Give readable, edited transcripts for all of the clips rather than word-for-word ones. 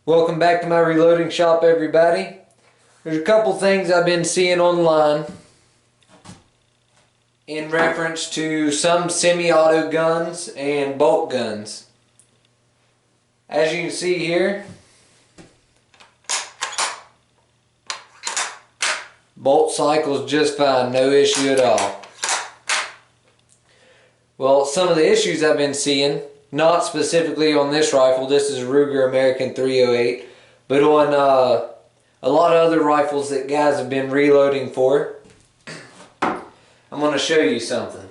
Welcome back to my reloading shop, everybody. There's a couple things I've been seeing online in reference to some semi-auto guns and bolt guns. As you can see here, bolt cycles just fine, no issue at all. Well, some of the issues I've been seeing, not specifically on this rifle, this is a Ruger American 308, but on a lot of other rifles that guys have been reloading for. I'm going to show you something.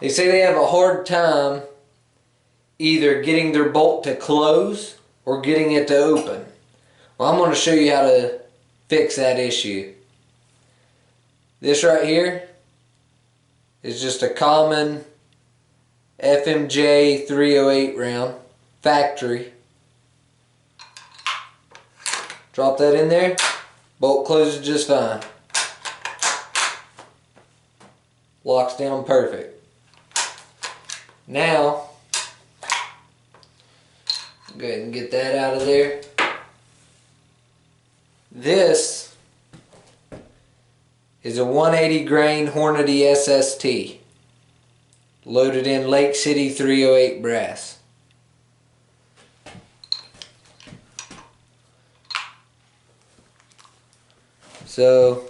They say they have a hard time either getting their bolt to close or getting it to open. Well, I'm going to show you how to fix that issue. This right here is just a common FMJ 308 round, factory. Drop that in there, bolt closes just fine. Locks down perfect. Now, go ahead and get that out of there. This is a 180 grain Hornady SST. Loaded in Lake City 308 brass. So,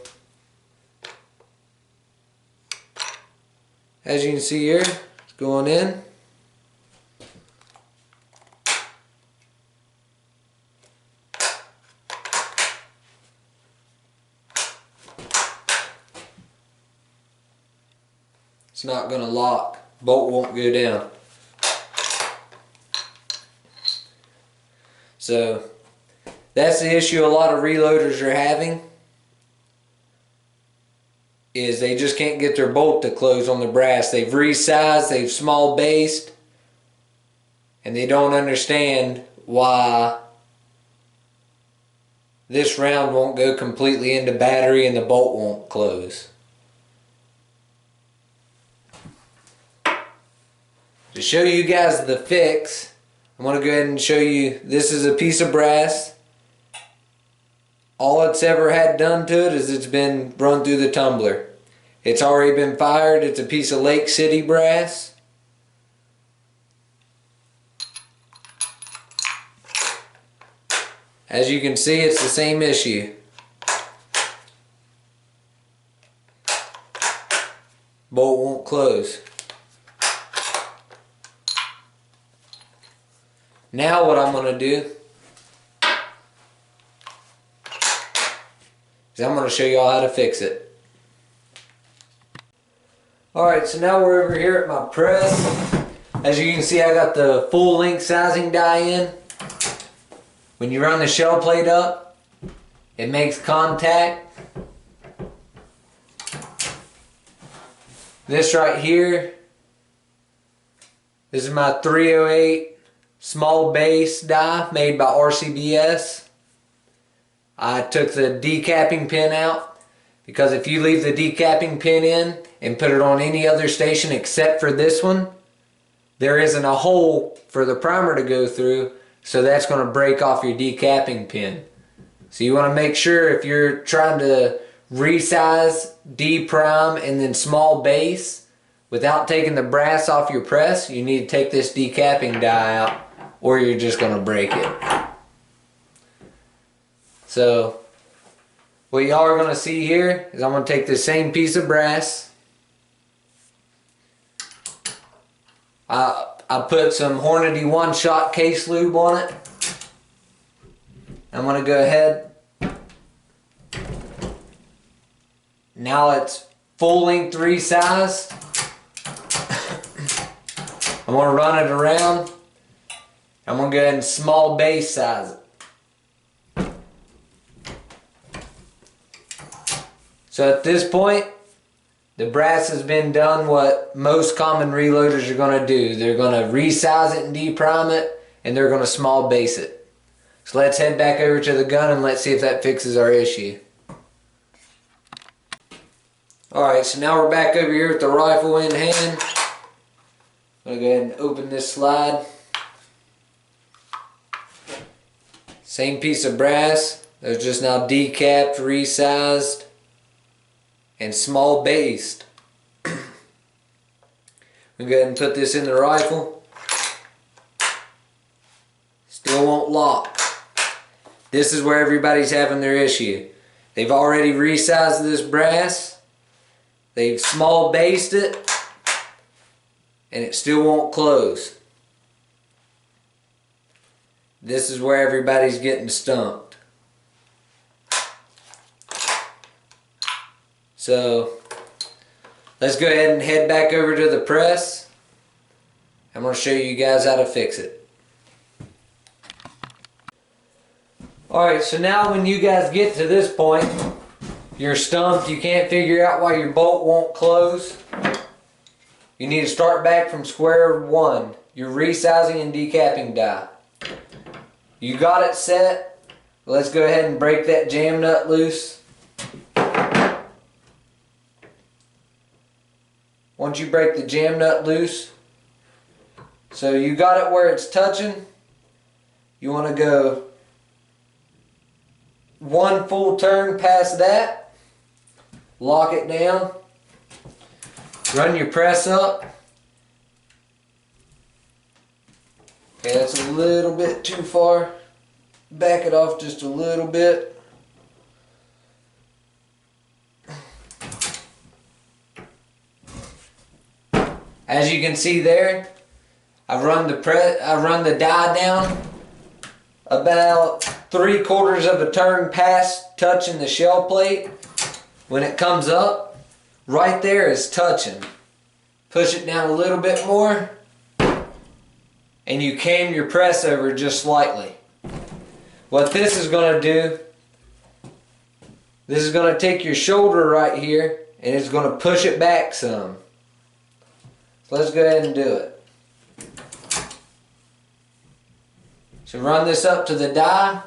as you can see here, it's going in. It's not going to lock. Bolt won't go down. So that's the issue a lot of reloaders are having, is they just can't get their bolt to close on the brass. They've resized, they've small based, and they don't understand why this round won't go completely into battery and the bolt won't close. To show you guys the fix, I'm going to go ahead and show you, this is a piece of brass. All it's ever had done to it is it's been run through the tumbler. It's already been fired. It's a piece of Lake City brass. As you can see, it's the same issue. Bolt won't close. Now what I'm going to do is I'm going to show you all how to fix it. Alright, so now we're over here at my press. As you can see, I got the full length sizing die in. When you run the shell plate up, it makes contact. This right here, this is my 308 small base die made by RCBS. I took the decapping pin out because if you leave the decapping pin in and put it on any other station except for this one, there isn't a hole for the primer to go through, so that's going to break off your decapping pin. So you want to make sure, if you're trying to resize, deprime, and then small base without taking the brass off your press, you need to take this decapping die out, or you're just going to break it. So what y'all are going to see here is I'm going to take this same piece of brass. I put some Hornady one-shot case lube on it. I'm going to go ahead. Now it's full length resized. I'm going to run it around. I'm going to go ahead and small base size it. So at this point, the brass has been done what most common reloaders are going to do. They're going to resize it and deprime it, and they're going to small base it. So let's head back over to the gun and let's see if that fixes our issue. Alright, so now we're back over here with the rifle in hand. I'm going to go ahead and open this slide. Same piece of brass. They're just now decapped, resized, and small based. We go ahead and put this in the rifle. Still won't lock. This is where everybody's having their issue. They've already resized this brass. They've small based it, and it still won't close. This is where everybody's getting stumped. So let's go ahead and head back over to the press. I'm going to show you guys how to fix it. Alright, so now when you guys get to this point, you're stumped, you can't figure out why your bolt won't close. You need to start back from square one. Your resizing and decapping die. You got it set. Let's go ahead and break that jam nut loose. Once you break the jam nut loose, so you got it where it's touching, you want to go one full turn past that, lock it down, run your press up. Okay, that's a little bit too far. Back it off just a little bit. As you can see there, I've run the die down about 3/4 of a turn past touching the shell plate. When it comes up, right there is touching. Push it down a little bit more, and you cam your press over just slightly. What this is going to do, this is going to take your shoulder right here, and it's going to push it back some. So let's go ahead and do it. So run this up to the die.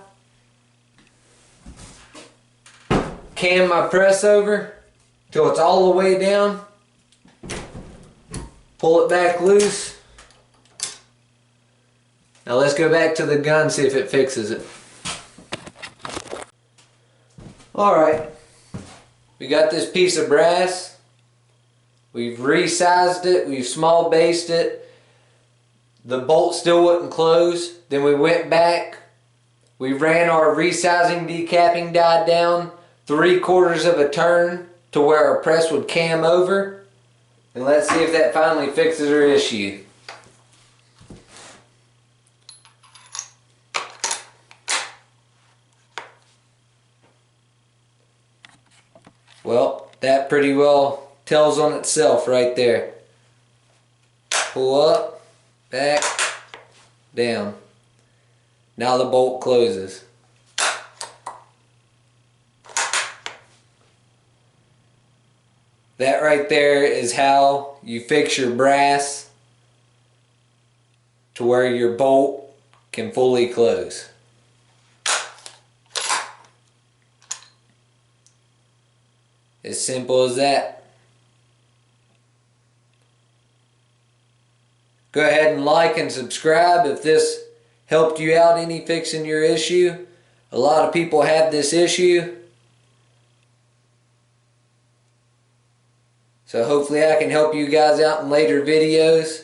Cam my press over till it's all the way down. Pull it back loose. Now let's go back to the gun, see if it fixes it. Alright, we got this piece of brass. We've resized it, we've small based it. The bolt still wouldn't close. Then we went back, we ran our resizing decapping die down 3/4 of a turn to where our press would cam over. And let's see if that finally fixes our issue. Well, that pretty well tells on itself right there. Pull up, back, down. Now the bolt closes. That right there is how you fix your brass to where your bolt can fully close. As simple as that. Go ahead and like and subscribe if this helped you out any fixing your issue. A lot of people have this issue. So hopefully I can help you guys out in later videos.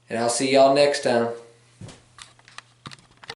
And I'll see y'all next time.